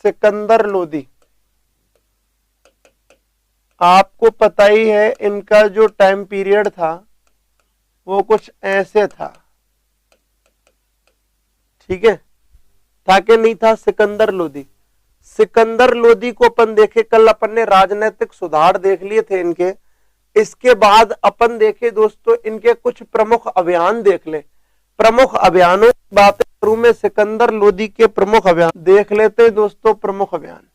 सिकंदर लोदी। आपको पता ही है इनका जो टाइम पीरियड था वो कुछ ऐसे था, ठीक है, था कि नहीं था? सिकंदर लोदी। सिकंदर लोदी को अपन देखे, कल अपन ने राजनीतिक सुधार देख लिए थे इनके। इसके बाद अपन देखे दोस्तों इनके कुछ प्रमुख अभियान देख ले। प्रमुख अभियानों की बातें शुरू में सिकंदर लोदी के प्रमुख अभियान देख लेते हैं दोस्तों। प्रमुख अभियान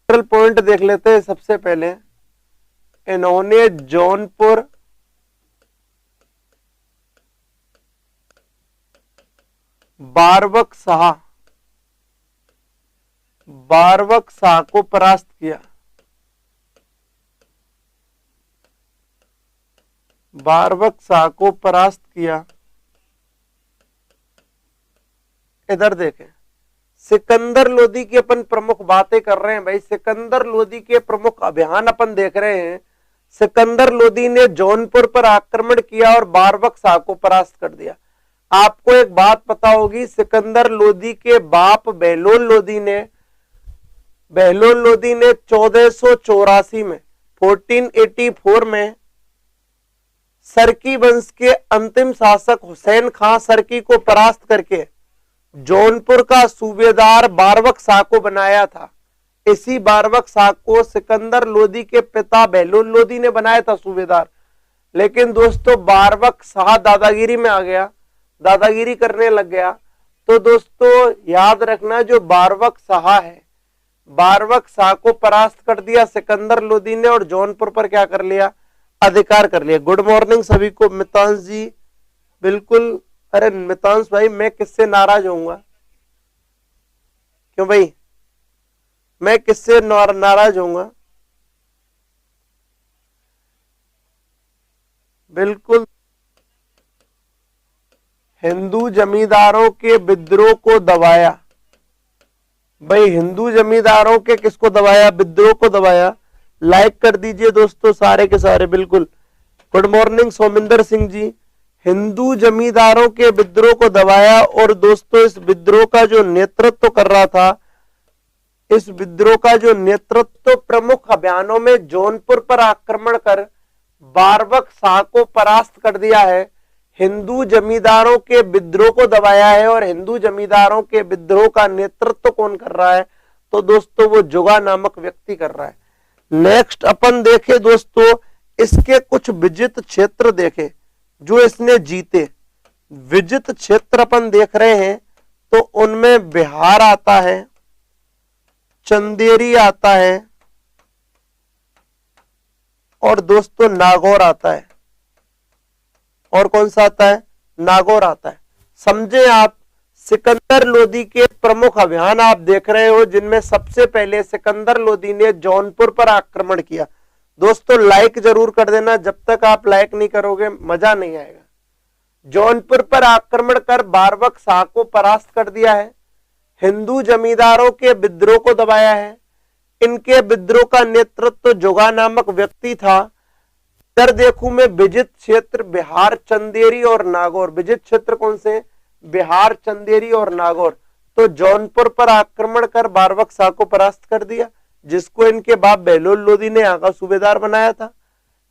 पॉइंट देख लेते हैं। सबसे पहले इन्होंने जौनपुर, बारबक शाह को परास्त किया। बारबक शाह को परास्त किया। इधर देखें, सिकंदर लोदी की अपन प्रमुख बातें कर रहे हैं भाई। सिकंदर लोदी के प्रमुख अभियान अपन देख रहे हैं। सिकंदर लोदी ने जौनपुर पर आक्रमण किया और बारबक शाह को परास्त कर दिया। आपको एक बात पता होगी, सिकंदर लोदी के बाप बहलोल लोदी ने 1484 में 1484 में सरकी वंश के अंतिम शासक हुसैन खां सरकी को परास्त करके जौनपुर का सूबेदार बारबक शाह को बनाया था। इसी बारबक शाह को सिकंदर लोदी के पिता बहलोल लोदी ने बनाया था सूबेदार। लेकिन दोस्तों बारबक शाह दादागिरी में आ गया, दादागिरी करने लग गया। तो दोस्तों याद रखना, जो बारबक शाह है, बारबक शाह को परास्त कर दिया सिकंदर लोदी ने और जौनपुर पर क्या कर लिया? अधिकार कर लिया। गुड मॉर्निंग सभी को। मितांश जी बिल्कुल। अरे मितांश भाई, मैं किससे नाराज होऊंगा? क्यों भाई, मैं किससे नाराज होऊंगा? बिल्कुल। हिंदू जमींदारों के विद्रोह को दबाया भाई। हिंदू जमींदारों के किसको दबाया? विद्रोह को दबाया। लाइक कर दीजिए दोस्तों सारे के सारे। बिल्कुल। Good morning Sominder Singh ji. हिंदू जमींदारों के विद्रोह को दबाया। और दोस्तों इस विद्रोह का जो नेतृत्व कर रहा था, इस विद्रोह का जो नेतृत्व प्रमुख अभियानों में जौनपुर पर आक्रमण कर बारबक शाह को परास्त कर दिया है। हिंदू जमींदारों के विद्रोह को दबाया है। और हिंदू जमींदारों के विद्रोह का नेतृत्व कौन कर रहा है? तो दोस्तों वो जुगा नामक व्यक्ति कर रहा है। नेक्स्ट अपन देखे दोस्तों, इसके कुछ विजित क्षेत्र देखे जो इसने जीते। विजित क्षेत्र अपन देख रहे हैं तो उनमें बिहार आता है, चंदेरी आता है और दोस्तों नागौर आता है। और कौन सा आता है? नागौर आता है। समझे आप, सिकंदर लोदी के प्रमुख अभियान आप देख रहे हो, जिनमें सबसे पहले सिकंदर लोदी ने जौनपुर पर आक्रमण किया। दोस्तों लाइक जरूर कर देना, जब तक आप लाइक नहीं करोगे मजा नहीं आएगा। जौनपुर पर आक्रमण कर बारबक शाह को परास्त कर दिया है। हिंदू जमींदारों के विद्रोह को दबाया है। इनके विद्रोह का नेतृत्व जोगा नामक व्यक्ति था। इधर देखूं मैं विजित क्षेत्र बिहार, चंदेरी और नागौर। विजित क्षेत्र कौन से? बिहार, चंदेरी और नागौर। तो जौनपुर पर आक्रमण कर बारबक शाह को परास्त कर दिया, जिसको इनके बाप बहलोल लोदी ने यहाँ का सूबेदार बनाया था।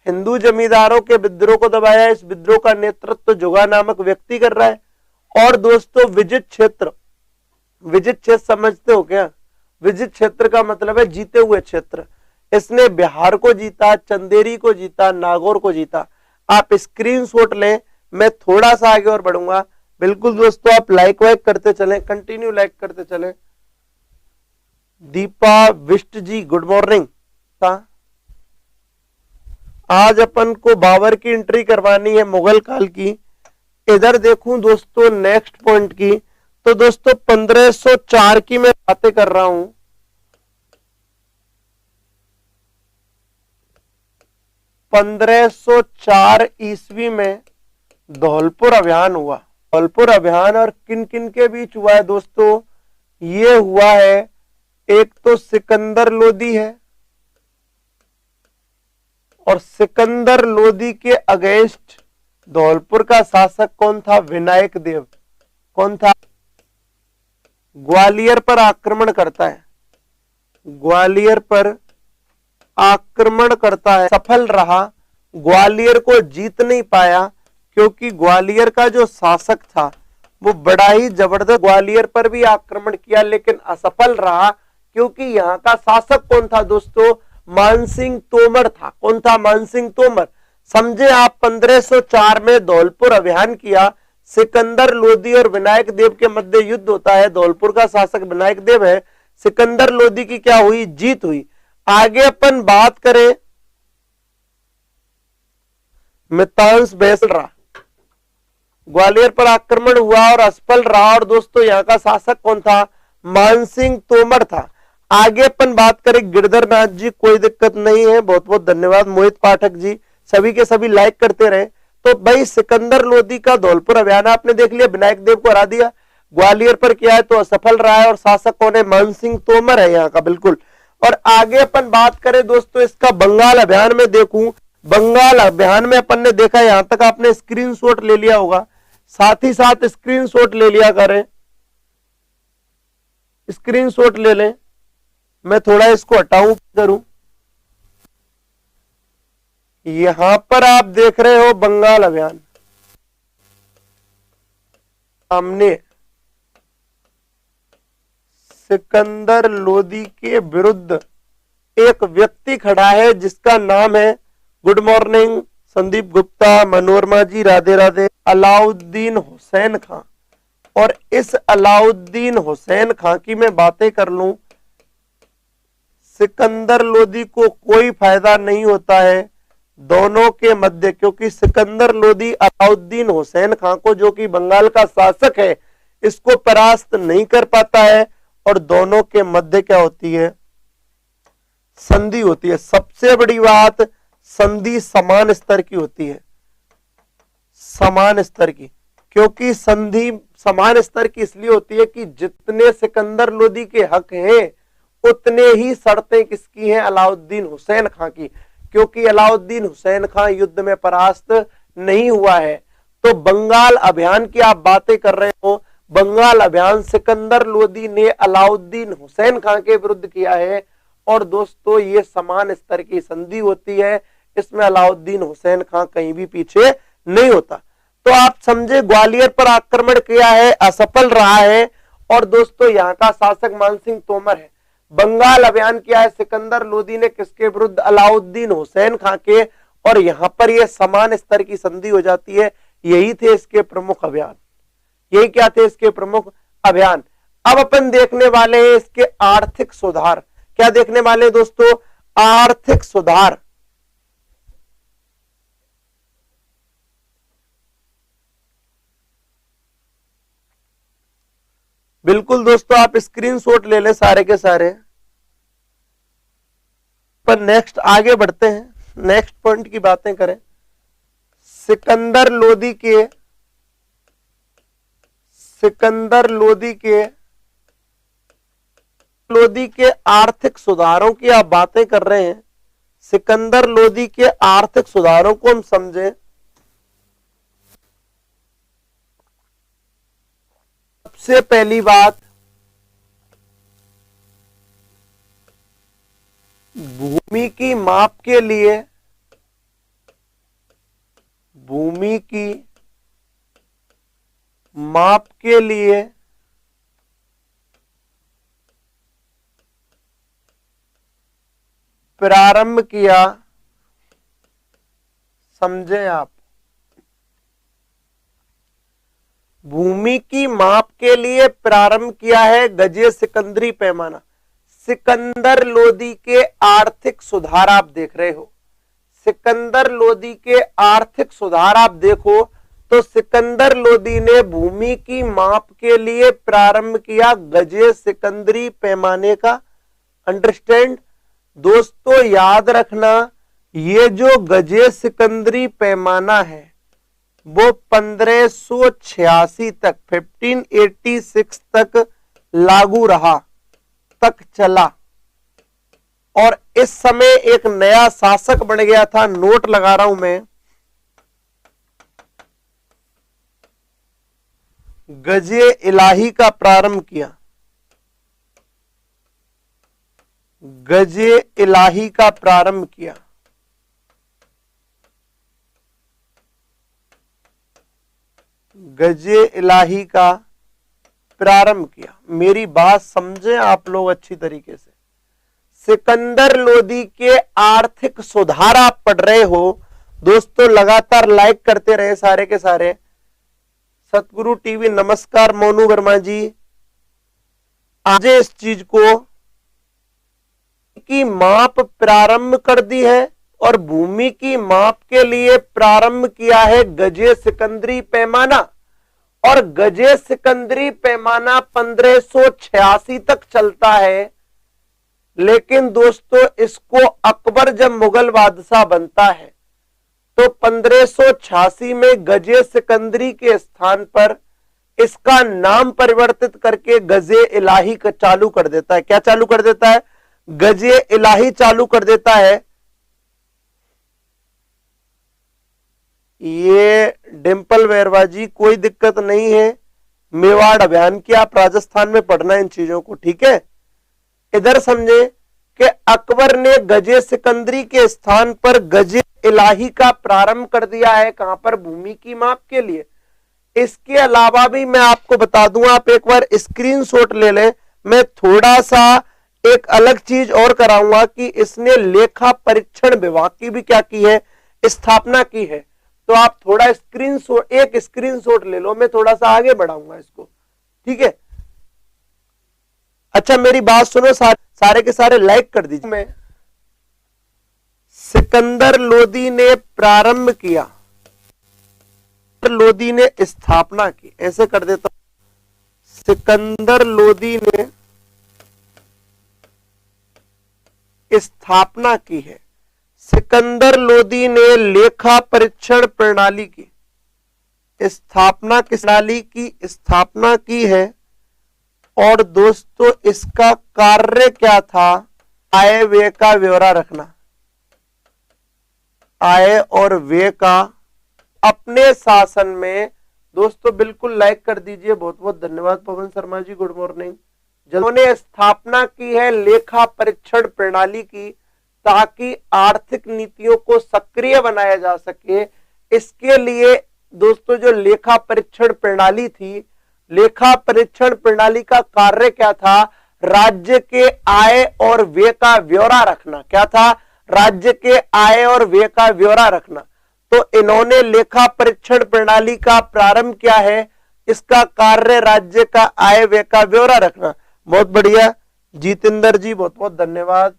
हिंदू जमींदारों के विद्रोह को दबाया। इस विद्रोह का नेतृत्व जोगा नामक व्यक्ति कर रहा है। और दोस्तों विजित क्षेत्र, विजित क्षेत्र समझते हो क्या? विजित क्षेत्र का मतलब है जीते हुए क्षेत्र। इसने बिहार को जीता, चंदेरी को जीता, नागौर को जीता। आप स्क्रीनशॉट लें, मैं थोड़ा सा आगे और बढ़ूंगा। बिल्कुल दोस्तों, आप लाइक वाइक करते चलें, कंटिन्यू लाइक करते चलें। दीपा विष्ट जी गुड मॉर्निंग। आज अपन को बाबर की एंट्री करवानी है, मुगल काल की। इधर देखूं दोस्तों नेक्स्ट पॉइंट की, तो दोस्तों 1504 की मैं बातें कर रहा हूं। 1504 ईस्वी में धौलपुर अभियान हुआ। धौलपुर अभियान और किन किन के बीच हुआ है दोस्तों? ये हुआ है, एक तो सिकंदर लोदी है और सिकंदर लोदी के अगेंस्ट धौलपुर का शासक कौन था? विनायक देव। कौन था? ग्वालियर पर आक्रमण करता है, ग्वालियर पर आक्रमण करता है, सफल रहा, ग्वालियर को जीत नहीं पाया क्योंकि ग्वालियर का जो शासक था वो बड़ा ही जबरदस्त, ग्वालियर पर भी आक्रमण किया लेकिन असफल रहा क्योंकि यहाँ का शासक कौन था दोस्तों? मानसिंह तोमर था। कौन था? मानसिंह तोमर। समझे आप, 1504 में धौलपुर अभियान किया, सिकंदर लोदी और विनायक देव के मध्य युद्ध होता है, धौलपुर का शासक विनायक देव है, सिकंदर लोदी की क्या हुई? जीत हुई। आगे अपन बात करें मितांश बैसरा, ग्वालियर पर आक्रमण हुआ और असफल रहा और दोस्तों यहाँ का शासक कौन था? मानसिंह तोमर था। आगे अपन बात करें गिरधर नाथ जी, कोई दिक्कत नहीं है, बहुत बहुत धन्यवाद मोहित पाठक जी, सभी के सभी लाइक करते रहे। तो भाई सिकंदर लोदी का धौलपुर अभियान आपने देख लिया, विनायक देव को हरा दिया, ग्वालियर पर किया है तो असफल रहा है और शासक कौन है? मानसिंह तोमर है यहाँ का, बिल्कुल। और आगे अपन बात करें दोस्तों इसका बंगाल अभियान में देखूं, बंगाल अभियान में अपन ने देखा, यहां तक आपने स्क्रीनशॉट ले लिया होगा, साथ ही साथ स्क्रीनशॉट ले लिया करें, स्क्रीनशॉट ले लें। मैं थोड़ा इसको हटाऊं करूं, यहां पर आप देख रहे हो बंगाल अभियान, सामने सिकंदर लोदी के विरुद्ध एक व्यक्ति खड़ा है जिसका नाम है, गुड मॉर्निंग संदीप गुप्ता, मनोरमा जी राधे राधे, अलाउद्दीन हुसैन खां। और इस अलाउद्दीन हुसैन खां की मैं बातें कर लूं, सिकंदर लोदी को कोई फायदा नहीं होता है दोनों के मध्य, क्योंकि सिकंदर लोदी अलाउद्दीन हुसैन खां को, जो कि बंगाल का शासक है, इसको परास्त नहीं कर पाता है और दोनों के मध्य क्या होती है? संधि होती है। सबसे बड़ी बात, संधि समान स्तर की होती है, समान स्तर की। क्योंकि संधि समान स्तर की इसलिए होती है कि जितने सिकंदर लोदी के हक हैं उतने ही शर्तें किसकी हैं? अलाउद्दीन हुसैन खां की, क्योंकि अलाउद्दीन हुसैन खां युद्ध में परास्त नहीं हुआ है। तो बंगाल अभियान की आप बातें कर रहे हो, बंगाल अभियान सिकंदर लोदी ने अलाउद्दीन हुसैन खां के विरुद्ध किया है और दोस्तों ये समान स्तर की संधि होती है, इसमें अलाउद्दीन हुसैन खां कहीं भी पीछे नहीं होता। तो आप समझे, ग्वालियर पर आक्रमण किया है, असफल रहा है और दोस्तों यहाँ का शासक मानसिंह तोमर है। बंगाल अभियान किया है सिकंदर लोदी ने, किसके विरुद्ध? अलाउद्दीन हुसैन खां के, और यहां पर यह समान स्तर की संधि हो जाती है। यही थे इसके प्रमुख अभियान, यही क्या थे इसके प्रमुख अभियान। अब अपन देखने वाले हैं इसके आर्थिक सुधार। क्या देखने वाले दोस्तों? आर्थिक सुधार। बिल्कुल दोस्तों, आप स्क्रीनशॉट ले लें सारे के सारे। पर नेक्स्ट आगे बढ़ते हैं, नेक्स्ट पॉइंट की बातें करें। सिकंदर लोदी के आर्थिक सुधारों की आप बातें कर रहे हैं। सिकंदर लोदी के आर्थिक सुधारों को हम समझें। सबसे पहली बात, भूमि की माप के लिए, भूमि की माप के लिए प्रारंभ किया। समझे आप, भूमि की माप के लिए प्रारंभ किया है गजे सिकंदरी पैमाना। सिकंदर लोदी के आर्थिक सुधार आप देख रहे हो, सिकंदर लोदी के आर्थिक सुधार आप देखो तो सिकंदर लोदी ने भूमि की माप के लिए प्रारंभ किया गजे सिकंदरी पैमाने का। अंडरस्टैंड दोस्तों, याद रखना, ये जो गजे सिकंदरी पैमाना है वो 1586 तक, 1586 तक लागू रहा, तक चला। और इस समय एक नया शासक बन गया था, नोट लगा रहा हूं मैं, गजे इलाही का प्रारंभ किया। गजे इलाही का प्रारंभ किया। गजे इलाही का प्रारंभ किया। मेरी बात समझे आप लोग अच्छी तरीके से। सिकंदर लोदी के आर्थिक सुधार आप पढ़ रहे हो दोस्तों, लगातार लाइक करते रहे सारे के सारे। सतगुरु टीवी नमस्कार मोनू वर्मा जी, आज इस चीज को की माप प्रारंभ कर दी है और भूमि की माप के लिए प्रारंभ किया है गजे सिकंदरी पैमाना, और गजे सिकंदरी पैमाना 1586 तक चलता है। लेकिन दोस्तों इसको अकबर जब मुगल बादशाह बनता है तो 1586 में गजे सिकंदरी के स्थान पर इसका नाम परिवर्तित करके गजे इलाही का चालू कर देता है। क्या चालू कर देता है? गजे इलाही चालू कर देता है। ये डिंपल वेरवा जी, कोई दिक्कत नहीं है, मेवाड़ अभियान की आप राजस्थान में पढ़ना इन चीजों को, ठीक है। इधर समझे कि अकबर ने गजे सिकंदरी के स्थान पर गजे इलाही का प्रारंभ कर दिया है। कहां पर? भूमि की माप के लिए। इसके अलावा भी मैं आपको बता दूं, आप एक बार स्क्रीनशॉट ले लें। मैं थोड़ा सा एक अलग चीज और कराऊंगा कि इसने लेखा परीक्षण विभाग की भी क्या की है, स्थापना की है। तो आप थोड़ा एक स्क्रीनशॉट ले लो, मैं थोड़ा सा आगे बढ़ाऊंगा इसको, ठीक है। अच्छा मेरी बात सुनो, सारे के सारे लाइक कर दीजिए। मैं सिकंदर लोदी ने प्रारंभ किया, लोदी ने स्थापना की, ऐसे कर देता हूं। सिकंदर लोदी ने स्थापना की है। सिकंदर लोदी ने लेखा परीक्षण प्रणाली की स्थापना, प्रणाली की स्थापना की है। और दोस्तों इसका कार्य क्या था? आय व्यय का ब्यौरा रखना। आय और व्यय का अपने शासन में। दोस्तों बिल्कुल लाइक कर दीजिए, बहुत बहुत धन्यवाद पवन शर्मा जी, गुड मॉर्निंग। जिन्होंने स्थापना की है लेखा परीक्षण प्रणाली की, ताकि आर्थिक नीतियों को सक्रिय बनाया जा सके। इसके लिए दोस्तों जो लेखा परीक्षण प्रणाली थी, लेखा परीक्षण प्रणाली का कार्य क्या था? राज्य के आय और व्यय का ब्यौरा रखना। क्या था? राज्य के आय और व्यय का ब्यौरा रखना। तो इन्होंने लेखा परीक्षण प्रणाली का प्रारंभ किया है। इसका कार्य राज्य का आय व्यय का ब्यौरा रखना। बहुत बढ़िया जितेंद्र जी, बहुत बहुत धन्यवाद।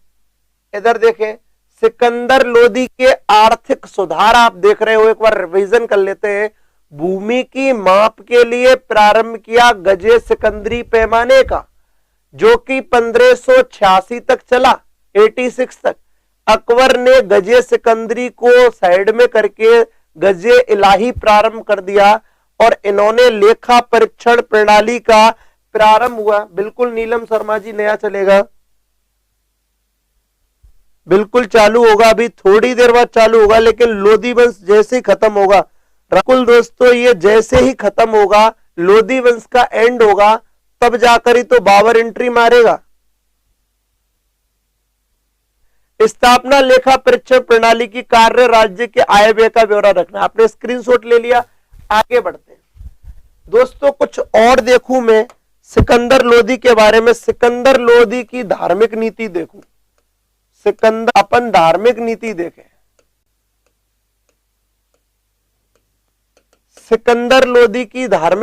इधर देखें, सिकंदर लोदी के आर्थिक सुधार आप देख रहे हो, एक बार रिवीजन कर लेते हैं। भूमि की माप के लिए प्रारंभ किया गजे सिकंदरी पैमाने का, जो कि 1586 तक चला, 86 तक। अकबर ने गजे सिकंदरी को साइड में करके गजे इलाही प्रारंभ कर दिया और इन्होंने लेखा परीक्षण प्रणाली का प्रारंभ हुआ। बिल्कुल नीलम शर्मा जी, नया चलेगा, बिल्कुल चालू होगा, अभी थोड़ी देर बाद चालू होगा, लेकिन लोदी वंश जैसे ही खत्म होगा, बिल्कुल दोस्तों ये जैसे ही खत्म होगा, लोदी वंश का एंड होगा, तब जाकर ही तो बाबर एंट्री मारेगा। स्थापना लेखा परीक्षण प्रणाली की कार्य राज्य के आय व्यय का ब्यौरा रखना। आपने स्क्रीनशॉट ले लिया, आगे बढ़ते हैं दोस्तों। कुछ और देखूं मैं सिकंदर लोदी के बारे में। सिकंदर लोदी की धार्मिक नीति देखूं, सिकंदर अपन धार्मिक नीति देखें। सिकंदर लोदी की धार्मिक